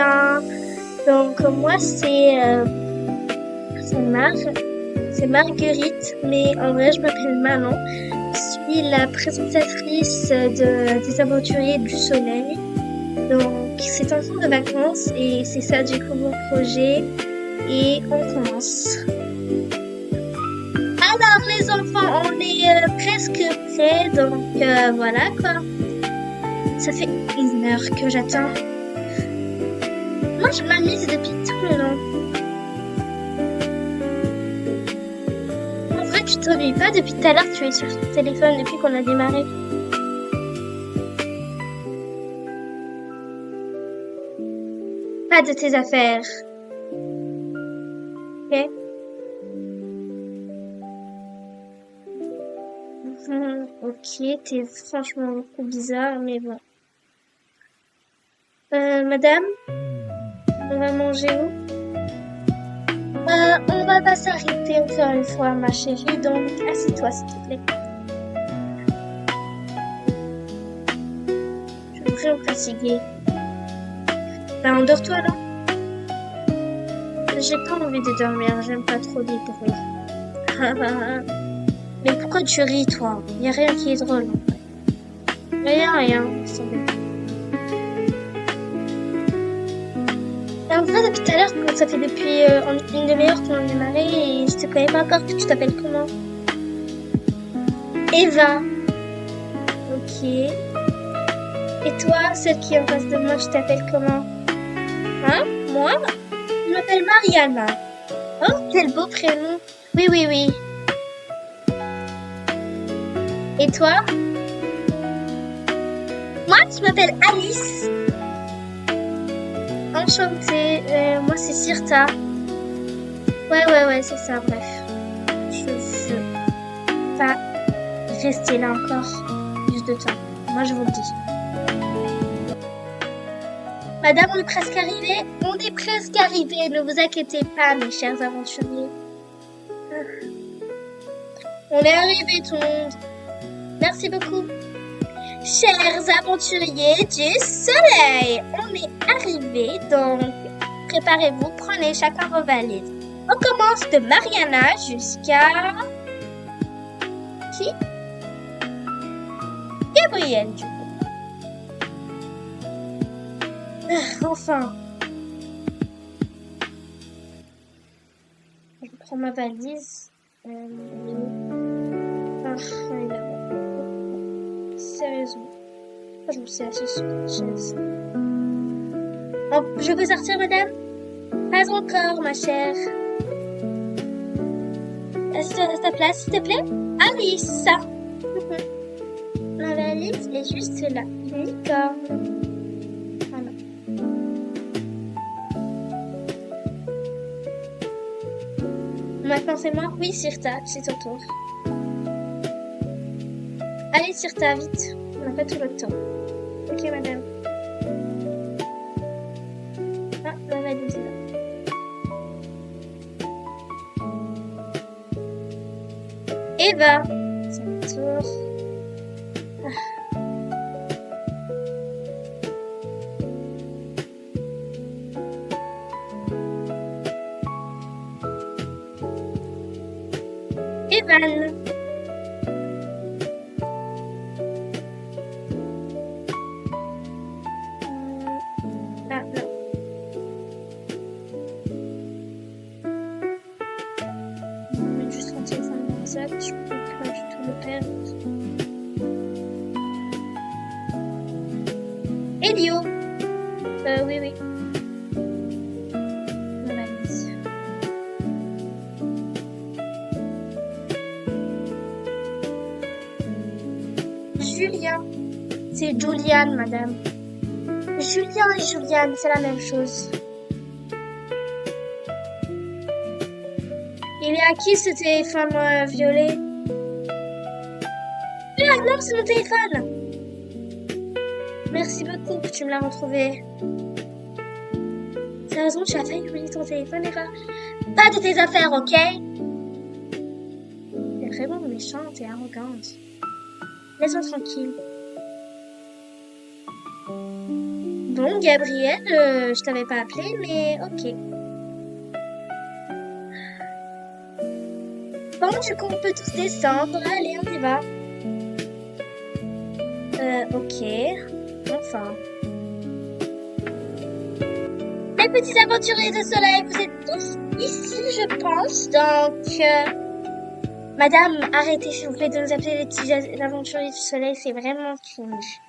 bien. Donc moi c'est Marguerite, mais en vrai je m'appelle Manon. Je suis la présentatrice des Aventuriers du Soleil. Donc c'est un cours de vacances et c'est ça du coup mon projet. Et on commence. Alors les enfants, on est presque prêts, donc voilà quoi. Ça fait 1 heure que j'attends. Moi je m'amuse depuis tout le long. En vrai tu t'ennuies pas depuis tout à l'heure, tu es sur ton téléphone depuis qu'on a démarré. Pas de tes affaires. Ok? Ok, t'es franchement beaucoup bizarre, mais bon. Madame, on va manger où? On va pas s'arrêter encore une fois, ma chérie, donc assieds-toi s'il te plaît. Je suis vraiment fatiguée. Ben, endors-toi là. J'ai pas envie de dormir, j'aime pas trop les bruits. Mais pourquoi tu ris, toi? Y a rien qui est drôle. Rien, c'est bon. Et en vrai, depuis tout à l'heure, ça fait depuis une demi-heure qu'on a démarré et je te connais pas encore. Tu t'appelles comment? Eva. Ok. Et toi, celle qui est en face de moi, tu t'appelles comment? Hein? Moi? Je m'appelle Mariana. Oh, quel beau prénom. Oui. Et toi? Moi, je m'appelle Alice. Enchantée. Moi, c'est Sirta. Ouais, c'est ça, bref. Je veux pas rester là encore plus de temps. Moi, je vous le dis. Madame, on est presque arrivé. On est presque arrivé. Ne vous inquiétez pas, mes chers aventuriers. On est arrivé, tout le monde. Merci beaucoup. Chers aventuriers du soleil, on est arrivé, donc préparez-vous, prenez chacun vos valises. On commence de Mariana jusqu'à... Qui? Gabriel, du coup. Enfin. Je prends ma valise. Sérieusement. Je me suis assise sur une chaise. Oh, je peux sortir, madame? Pas encore, ma chère. Assieds-toi à ta place, s'il te plaît. Alice. Ma valise est juste là. Une licorne. Voilà. Maintenant, c'est moi? Oui, Sirta, c'est ton tour. Allez, Sirta, vite. On n'a pas tout le temps. Ok, madame. Ah, ma valise est là. Eva, c'est mon tour. Evan. Ah, non. Je vais juste mon téléphone dans le sac, je peux pas du tout le perdre. Elio. Oui. Ma valise. Julien. C'est Juliane, madame. Julien et Juliane, c'est la même chose. Il est à qui ce téléphone violet? Ah non, c'est mon téléphone! Merci beaucoup que tu me l'as retrouvé. Sérieusement, tu as failli oublier ton téléphone, Eva? Pas de tes affaires, ok? T'es vraiment méchante et arrogante. Laisse-moi tranquille. Pardon, Gabriel, je t'avais pas appelé, mais ok. Bon, du coup, on peut tous descendre. Allez, on y va. Ok. Enfin. Les petits aventuriers de soleil, vous êtes tous ici, je pense. Donc, madame, arrêtez s'il vous plaît de nous appeler les petits aventuriers du soleil. C'est vraiment cringe.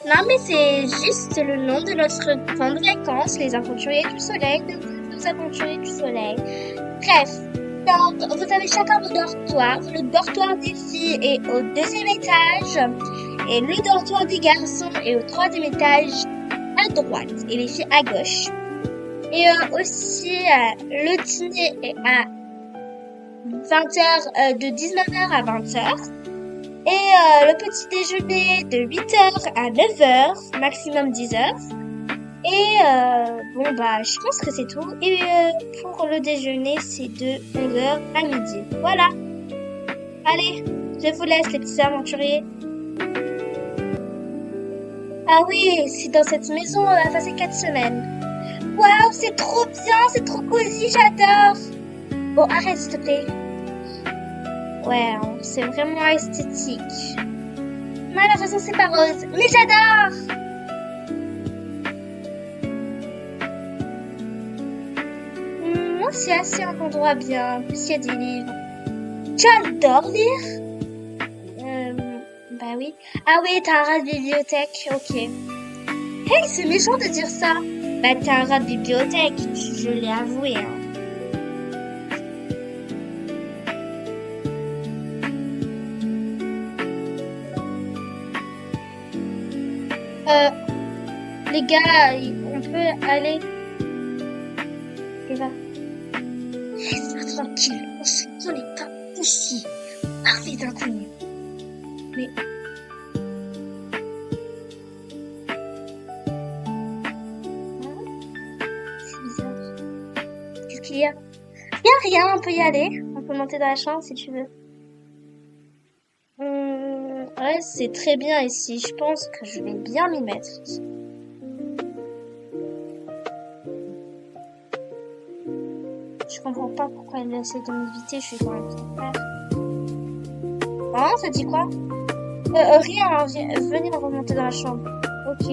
Non, mais c'est juste le nom de notre camp de vacances, les aventuriers du soleil, nos aventuriers du soleil. Bref, donc vous avez chacun vos dortoirs. Le dortoir des filles est au 2e étage et le dortoir des garçons est au 3e étage à droite et les filles à gauche. Et aussi, le dîner est à 20h, de 19h à 20h. Et le petit déjeuner de 8h à 9h, maximum 10h. Et bon bah je pense que c'est tout. Et pour le déjeuner c'est de 11h à midi. Voilà. Allez, je vous laisse les petits aventuriers. Ah oui, c'est dans cette maison on va passer 4 semaines. Waouh, c'est trop bien, c'est trop cosy, j'adore. Bon, arrête s'il te plaît. Ouais, c'est vraiment esthétique. Malheureusement, c'est pas rose, mais j'adore! Moi, c'est assez un endroit bien, plus il y a des livres. Tu adores lire? Bah oui. Ah oui, t'as un rat de bibliothèque, ok. Hey, c'est méchant de dire ça! Bah, t'as un rat de bibliothèque, je l'ai avoué, hein. Les gars, on peut aller. Et va. Laisse-moi tranquille, on n'est pas ici. Parfait inconnu. Mais. C'est bizarre. Qu'est-ce qu'il y a? Y a rien, on peut y aller. On peut monter dans la chambre si tu veux. Ouais, c'est très bien ici. Je pense que je vais bien m'y mettre. Je comprends pas pourquoi elle essaie de m'éviter, je suis quand même son frère. Hein, ça dit quoi? Rien, venez remonter dans la chambre. Ok.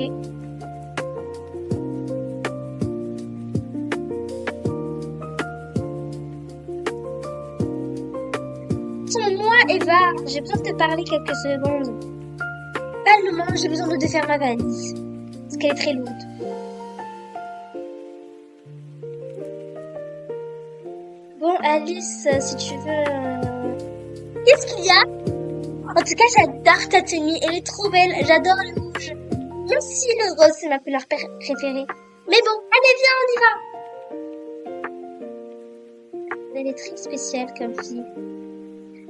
Moi, Eva, j'ai besoin de te parler quelques secondes. Calmement, j'ai besoin de défaire ma valise. Parce qu'elle est très lourde. Bon, Alice, si tu veux... Qu'est-ce qu'il y a? En tout cas, j'adore ta tenue. Elle est trop belle. J'adore le rouge. Même si le rose, c'est ma couleur préférée. Mais bon, allez, viens, on y va. Elle est très spéciale comme fille.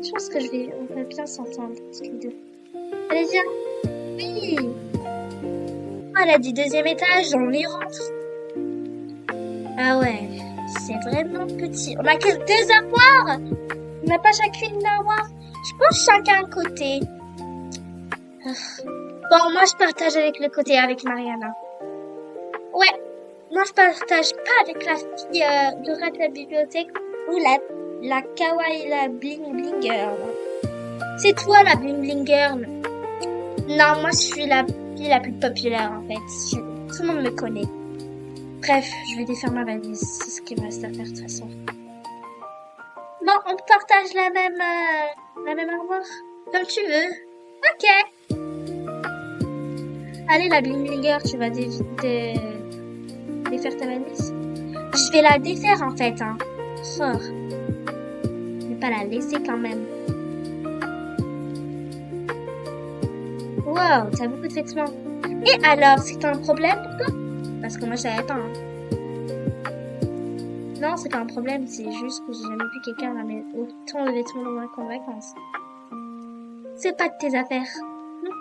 Je pense que on va bien s'entendre, tous les deux. Allez, viens. Oui. Oh, elle a dit 2e étage, on y rentre. Ah ouais, c'est vraiment petit. On a que 2 armoires. On n'a pas chacune une armoire. Je pense chacun un côté. Bon, moi je partage avec le côté avec Mariana. Ouais, moi je partage pas avec la fille de rat de la bibliothèque ou la kawaii, la bling bling girl. C'est toi la bling bling girl. Non, moi je suis la fille la plus populaire en fait. Tout le monde me connaît. Bref, je vais défaire ma valise. C'est ce qu'il me reste à faire de toute façon. Bon, on partage la même armoire. Comme tu veux. Ok. Allez, la bling blinger, tu vas défaire ta valise. Je vais la défaire en fait, hein. Fort. Mais pas la laisser quand même. Wow, t'as beaucoup de vêtements. Et alors, c'est un problème pour toi? Parce que moi, je savais pas, hein. Non, c'est pas un problème, c'est juste que j'ai jamais vu quelqu'un ramener autant de vêtements dans un camp de vacances. C'est pas de tes affaires. Non.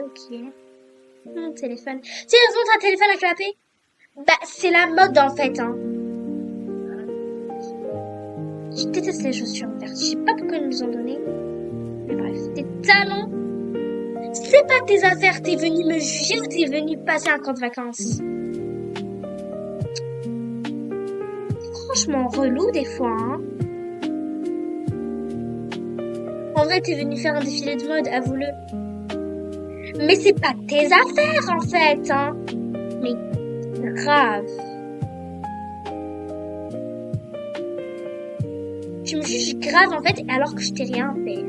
Ok. Mon téléphone. Sérieusement, ton téléphone a clapé? Bah, c'est la mode en fait, hein. Je déteste les chaussures vertes. Je sais pas pourquoi ils nous ont donné. Mais bref, des talons. C'est pas tes affaires, t'es venu me juger ou t'es venu passer un camp de vacances? Franchement, relou des fois, hein. En vrai, t'es venu faire un défilé de mode, avoue-le. Mais c'est pas tes affaires, en fait, hein. Mais grave. Tu me juges grave, en fait, alors que je t'ai rien fait.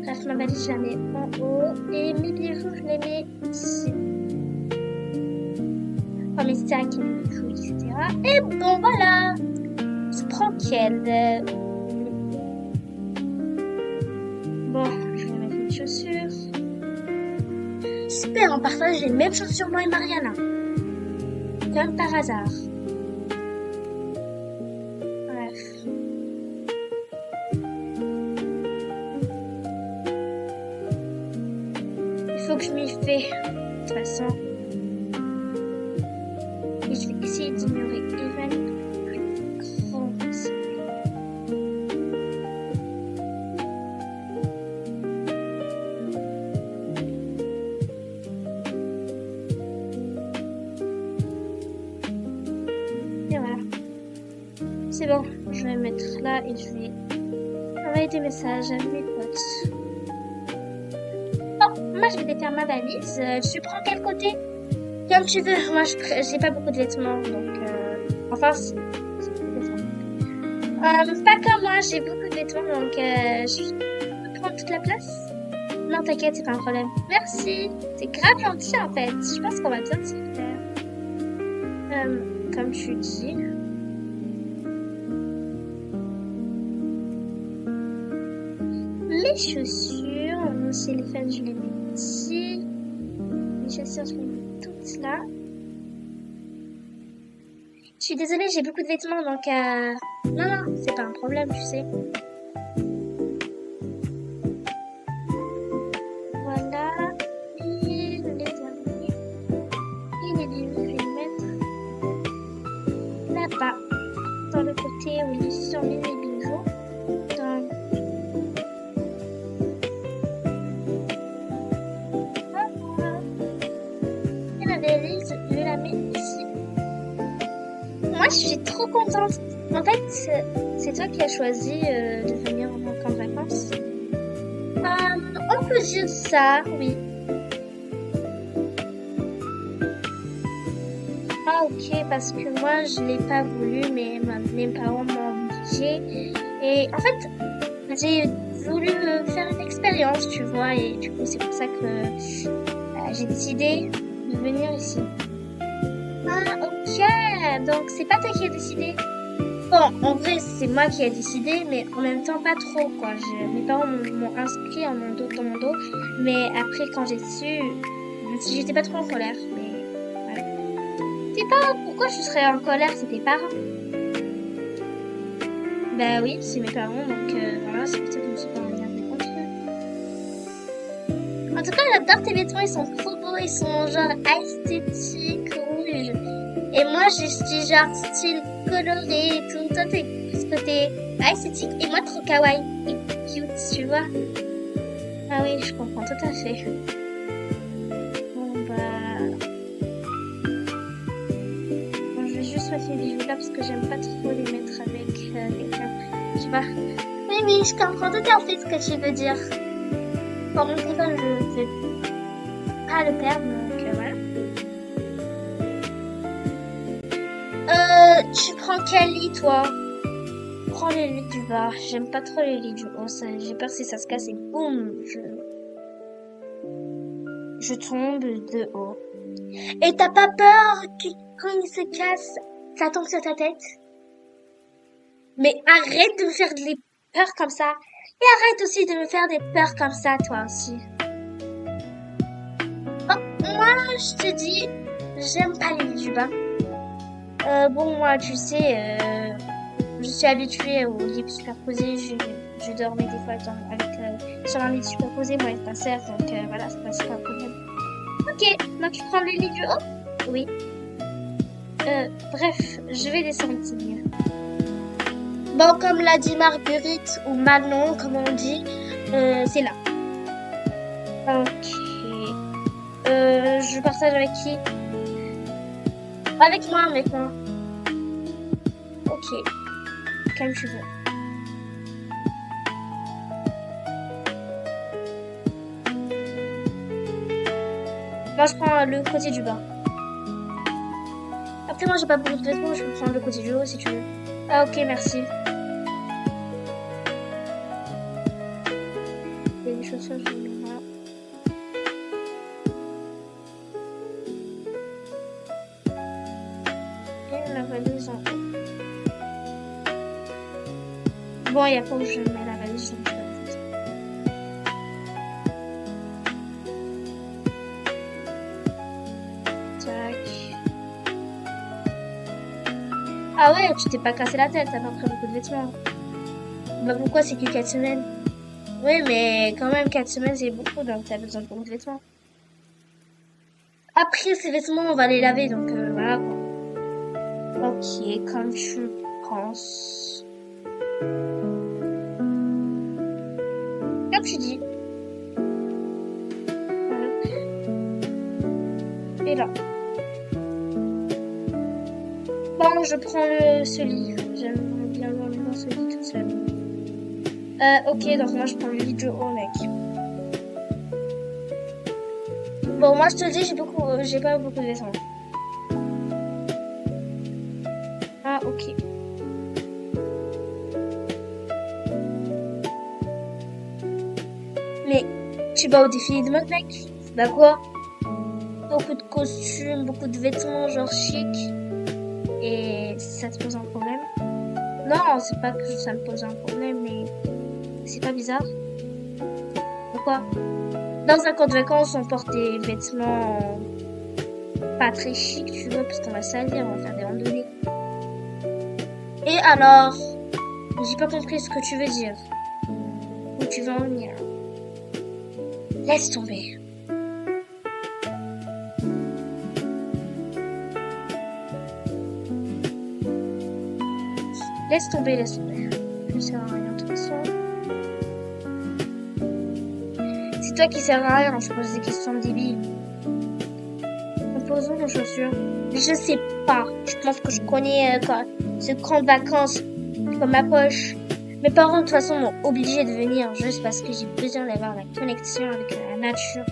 Bref, ma valise, je la mets en haut. Et mes bijoux, je les mets ici. Enfin, mes sacs, mes bijoux, etc. Et bon, voilà. C'est tranquille. Bon, je vais mettre mes chaussures. Super, on partage les mêmes chaussures, moi et Mariana. Comme par hasard. Bref. Il faut que je m'y fais. De toute façon. Et je vais essayer d'ignorer Evan le plus grand possible. Et voilà. C'est bon, je vais me mettre là et je vais envoyer des messages à mes potes. Bon, moi je vais défaire ma valise. Tu prends quel côté? Comme tu veux. Moi j'ai pas beaucoup de vêtements donc enfin c'est pas comme moi, j'ai beaucoup de vêtements donc je peux prendre toute la place. Non t'inquiète, c'est pas un problème. Merci, c'est grave gentil en fait. Je pense qu'on va bien s'y faire. Comme tu dis. Mes chaussures, mon téléphone je les mets ici. Mes chaussures je les mets toutes là. Je suis désolée, j'ai beaucoup de vêtements donc non, c'est pas un problème, tu sais. Voilà. Et le dernier. Et les bijoux, je vais les mettre là-bas. Dans le côté où ils sont mis les bijoux. Donc voilà. Et la valise, je la mets ici. Moi, je suis trop contente. En fait, c'est toi qui as choisi de venir en camp de vacances. On peut dire ça, oui. Ah, ok, parce que moi, je l'ai pas voulu, mais mes parents m'ont obligé. Et en fait, j'ai voulu faire une expérience, tu vois, et du coup, c'est pour ça que j'ai décidé de venir ici. Ah, ok, donc c'est pas toi qui as décidé. Bon, en vrai, c'est moi qui ai décidé, mais en même temps, pas trop, quoi. Mes parents m'ont inscrit dans mon dos, mais après, quand j'ai su, j'étais pas trop en colère, mais voilà. Tes parents, pourquoi je serais en colère, c'est tes parents? Bah oui, c'est mes parents, donc voilà, c'est pour ça que je me suis pas énervée contre eux. En tout cas, j'adore tes vêtements, ils sont trop beaux, ils sont genre esthétiques, rouges. Et moi, je suis genre style coloré et tout. Toi, t'es plus côté esthétique et moi, trop kawaii et cute, tu vois. Ah oui, je comprends tout à fait. Bon, je vais juste mettre mes bijoux là parce que j'aime pas trop les mettre avec quelqu'un. Tu vois. Oui, je comprends tout à fait ce que tu veux dire. Bon, mon téléphone, je vais pas le perdre, donc voilà. Tu prends quel lit, toi? Prends les lits du bas. J'aime pas trop les lits du haut. J'ai peur si ça se casse et boum, je tombe de haut. Et t'as pas peur que quand il se casse, ça tombe sur ta tête? Mais arrête de me faire des peurs comme ça. Et arrête aussi de me faire des peurs comme ça, toi aussi. Oh, moi, je te dis, j'aime pas les lits du bas. Bon, moi, tu sais, je suis habituée au lit superposé. Je dormais des fois sur un lit superposé, moi et ta sœur, donc voilà, c'est pas un problème. Ok, donc tu prends le lit du haut? Oui. Bref, je vais descendre ici. Bon, comme l'a dit Marguerite, ou Manon, comme on dit, C'est là. Ok. Je partage avec qui? Avec moi, avec moi. Ok. Comme tu veux. Moi, je prends le côté du bas. Après, moi, j'ai pas beaucoup de vêtements. Je peux prendre le côté du haut si tu veux. Ah, ok, merci. Il y a des chaussures, je les mets là. Et la valise en haut. Bon, il n'y a pas où je mets la valise, donc je vais le faire. Tac. Ah ouais, tu t'es pas cassé la tête, t'as pas pris beaucoup de vêtements. Bah pourquoi c'est que 4 semaines? Oui, mais quand même, 4 semaines c'est beaucoup, donc t'as besoin de beaucoup de vêtements. Après, ces vêtements, on va les laver, donc voilà quoi. Ok, comme tu penses. Comme tu dis. Et là. Bon, je prends ce lit. J'aime bien dormir dans ce lit toute seule. Ok, donc moi je prends le lit de haut, mec. Bon, moi je te dis, j'ai pas beaucoup de vêtements. Ah, ok. Mais tu vas au défilé de mode, mec? Bah quoi? Beaucoup de costumes, beaucoup de vêtements, genre chic. Et ça te pose un problème? Non, c'est pas que ça me pose un problème, mais c'est pas bizarre? Pourquoi? Dans un camp de vacances, on porte des vêtements pas très chics, tu vois, parce qu'on va salir, on va faire des randonnées. Et alors, j'ai pas compris ce que tu veux dire. Où tu veux en venir? Laisse tomber. Laisse tomber, laisse tomber. Je sers à rien de toute façon. C'est toi qui sers à rien, je pose des questions débiles. Posons nos chaussures. Je sais pas. Je pense que je connais ce camp de vacances comme ma poche. Mes parents de toute façon m'ont obligé de venir juste parce que j'ai besoin d'avoir la connexion avec la nature.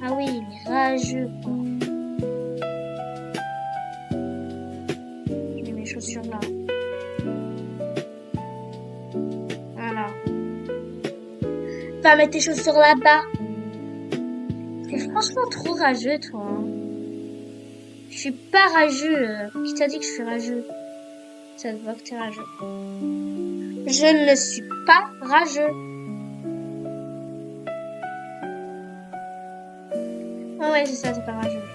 Ah oui, il est rageux quoi. Je mets mes chaussures là. Voilà. Va mettre tes chaussures là-bas. T'es franchement trop rageux, toi. Hein. Je suis pas rageux. Qui t'a dit que je suis rageux? Ça te voit que t'es rageux. Je ne suis pas rageux. Ah ouais, c'est ça, t'es pas rageux.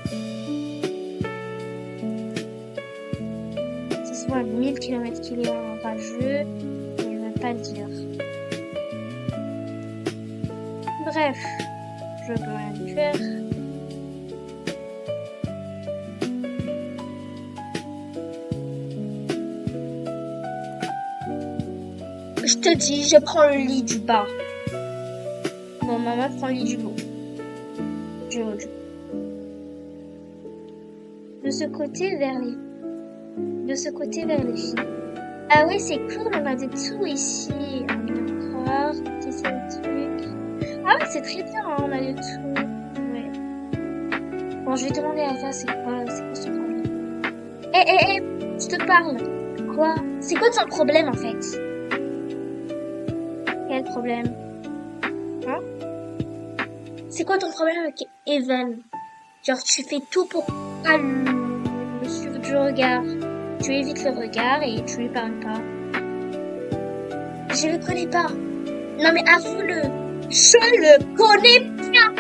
Ça se voit à 1000 km qu'il est rageux, mais il va pas le dire. Bref, je peux rien faire. Je te dis, je prends le lit du bas. Bon, maman prend le lit du haut. Du haut, du haut. De ce côté vers les filles. Ah oui, c'est cool, on a des tout ici. On va voir, c'est ça le truc. Ah oui, c'est très bien, hein, on a des tout. Ouais. Bon, je vais demander à ça, c'est quoi son problème? Je te parle. Quoi? C'est quoi ton problème en fait? Quel problème? Hein? C'est quoi ton problème avec Evan? Genre, tu fais tout pour pas le suivre du regard. Tu évites le regard et tu lui parles pas. Je le connais pas. Non mais avoue-le. Je le connais bien.